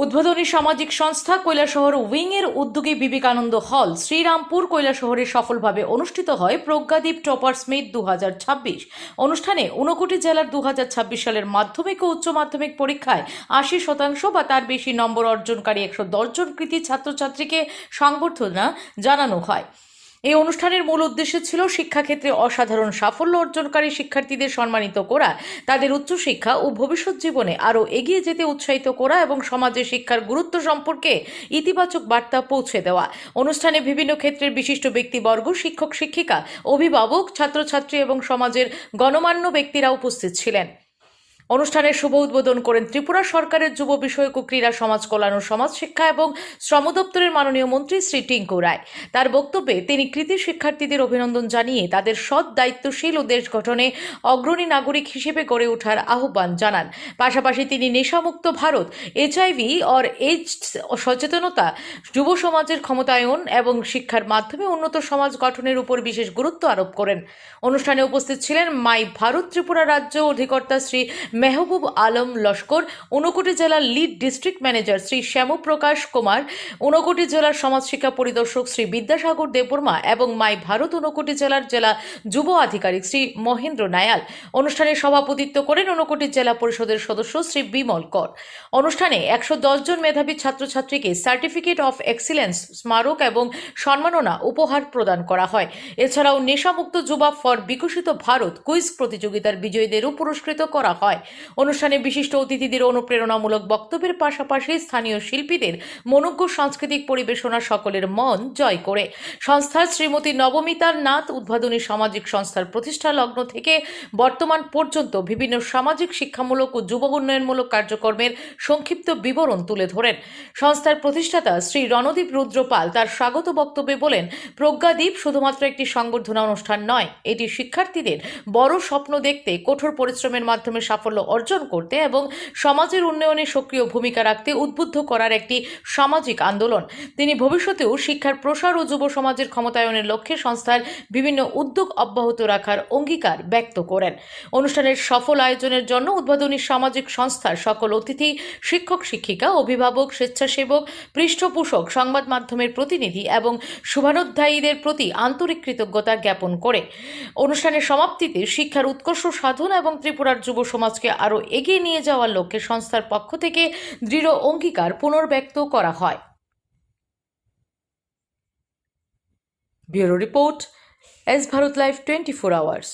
উদ্বোধনী সামাজিক সংস্থা কৈলাসহর উইংয়ের উদ্যোগে বিবেকানন্দ হল শ্রীরামপুর কৈলাসহরে সফলভাবে অনুষ্ঠিত হয় প্রজ্ঞাদ্বীপ টপার্স মিট 2026। অনুষ্ঠানে 59 জেলার 2026 সালের মাধ্যমিক ও উচ্চ মাধ্যমিক পরীক্ষায় 80% বা তার বেশি নম্বর অর্জনকারী 110 জন কৃতী ছাত্রছাত্রীকে সংবর্ধনা জানানো হয়। এই অনুষ্ঠানের মূল উদ্দেশ্য ছিল শিক্ষাক্ষেত্রে অসাধারণ সাফল্য অর্জনকারী শিক্ষার্থীদের সম্মানিত করা, তাদের উচ্চশিক্ষা ও ভবিষ্যৎ জীবনে আরও এগিয়ে যেতে উৎসাহিত করা এবং সমাজে শিক্ষার গুরুত্ব সম্পর্কে ইতিবাচক বার্তা পৌঁছে দেওয়া। অনুষ্ঠানে বিভিন্ন ক্ষেত্রের বিশিষ্ট ব্যক্তিবর্গ, শিক্ষক শিক্ষিকা, অভিভাবক, ছাত্রছাত্রী এবং সমাজের গণ্যমান্য ব্যক্তিরা উপস্থিত ছিলেন। অনুষ্ঠানের শুভ উদ্বোধন করেন ত্রিপুরা সরকারের যুব বিষয়ক ও ক্রীড়া সমাজ কল্যাণ ও সমাজ শিক্ষা এবং শ্রম দপ্তরের মাননীয় মন্ত্রী শ্রী টিঙ্কু রায়। তার বক্তব্যে তিনি কৃতী শিক্ষার্থীদের অভিনন্দন জানিয়ে তাদের সৎ, দায়িত্বশীল ও দেশ গঠনে অগ্রণী নাগরিক হিসেবে গড়ে ওঠার আহ্বান জানান। পাশাপাশি তিনি নেশামুক্ত ভারত, HIV অর এইডস সচেতনতা, যুব সমাজের ক্ষমতায়ন এবং শিক্ষার মাধ্যমে উন্নত সমাজ গঠনের উপর বিশেষ গুরুত্ব আরোপ করেন। অনুষ্ঠানে উপস্থিত ছিলেন মাই ভারত ত্রিপুরা রাজ্য অধিকর্তা শ্রী মেহবুব আলম লস্কর, ঊনকোটি জেলার lead district manager Shri Shyamprakash Kumar, Unakoti জেলার সমাজ শিক্ষা পরিদর্শক শ্রী বিদ্যাসাগর দেববর্মা এবং মাই ভারত ঊনকোটি জেলার জেলা যুব আধিকারিক শ্রী মহেন্দ্র নায়াল। অনুষ্ঠানে সভাপতিত্ব করেন ঊনকোটি জেলা পরিষদের সদস্য শ্রী বিমল কর। অনুষ্ঠানে 110 জন মেধাবী ছাত্রছাত্রীকে সার্টিফিকেট অফ এক্সিলেন্স, স্মারক এবং সম্মাননা উপহার প্রদান করা হয়। এছাড়াও নেশামুক্ত যুবা ফর বিকশিত ভারত কুইজ প্রতিযোগিতার বিজয়ীদেরও পুরস্কৃত করা হয়। অনুষ্ঠানে বিশিষ্ট অতিথিদের অনুপ্রেরণামূলক বক্তব্যের পাশাপাশি স্থানীয় শিল্পীদের মনোজ্ঞ সাংস্কৃতিক পরিবেশনা সকলের মন জয় করে। সংস্থার শ্রীমতী নবমিতা নাথ উদ্বোধনী সামাজিক সংস্থার প্রতিষ্ঠা লগ্ন থেকে বর্তমান পর্যন্ত বিভিন্ন সামাজিক শিক্ষামূলক ও যুব উন্নয়নমূলক কার্যক্রমের সংক্ষিপ্ত বিবরণ তুলে ধরেন। সংস্থার প্রতিষ্ঠাতা শ্রী রণদীপ রুদ্রপাল তার স্বাগত বক্তব্যে বলেন, প্রজ্ঞাদ্বীপ শুধুমাত্র একটি সংবর্ধনা অনুষ্ঠান নয়, এটি শিক্ষার্থীদের বড় স্বপ্ন দেখতে, কঠোর পরিশ্রমের মাধ্যমে সাফল্য অর্জন করতে এবং সমাজের উন্নয়নে সক্রিয় ভূমিকা রাখতে উদ্বুদ্ধ করার একটি সামাজিক আন্দোলন। তিনি ভবিষ্যতেও শিক্ষার প্রসার ও যুব সমাজের ক্ষমতায়নের লক্ষ্যে সংস্থার বিভিন্ন উদ্যোগ অব্যাহত রাখার অঙ্গীকার ব্যক্ত করেন। অনুষ্ঠানের সফল আয়োজনের জন্য উদ্বোধনী সামাজিক সংস্থার সকল অতিথি, শিক্ষক শিক্ষিকা, অভিভাবক, স্বেচ্ছাসেবক, পৃষ্ঠপোষক, সংবাদ মাধ্যমের প্রতিনিধি এবং শুভানুধ্যায়ীদের প্রতি আন্তরিক কৃতজ্ঞতা জ্ঞাপন করে অনুষ্ঠানের সমাপ্তিতে শিক্ষার উৎকর্ষ সাধন এবং ত্রিপুরার যুব সমাজকে আরও এগিয়ে নিয়ে যাওয়ার লক্ষ্যে সংস্থার পক্ষ থেকে দৃঢ় অঙ্গীকার পুনর্ব্যক্ত করা হয়। Bureau report, S Bharat live 24 hours.